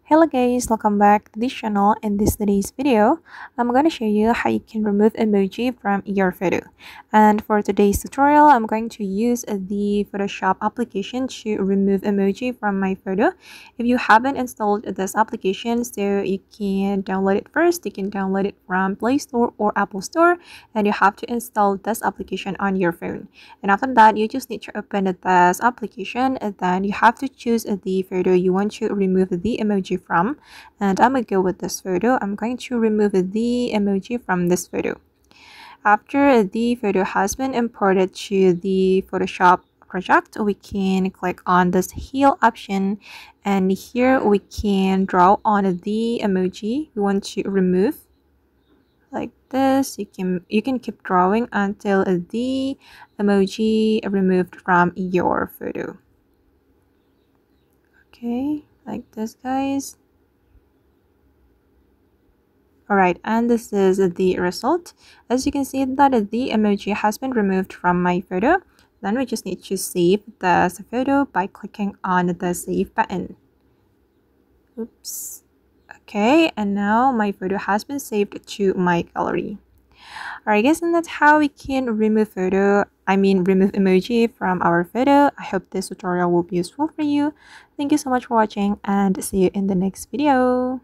Hello guys, welcome back to this channel. In today's video, I'm going to show you how you can remove emoji from your photo. And for today's tutorial, I'm going to use the Photoshop application to remove emoji from my photo. If you haven't installed this application, so you can download it first. You can download it from Play Store or Apple Store, and you have to install this application on your phone. And after that, you just need to open this application, and then you have to choose the photo you want to remove the emoji from. And I'm gonna go with this photo. I'm going to remove the emoji from this photo. After the photo has been imported to the Photoshop project, we can click on this heal option, and here we can draw on the emoji we want to remove. Like this, you can keep drawing until the emoji removed from your photo. Okay, like this, guys. Alright, and this is the result. As you can see that the emoji has been removed from my photo. Then we just need to save this photo by clicking on the save button. Oops. Okay, and now my photo has been saved to my gallery. Alright guys, and that's how we can remove remove emoji from our photo. I hope this tutorial will be useful for you. Thank you so much for watching, and see you in the next video.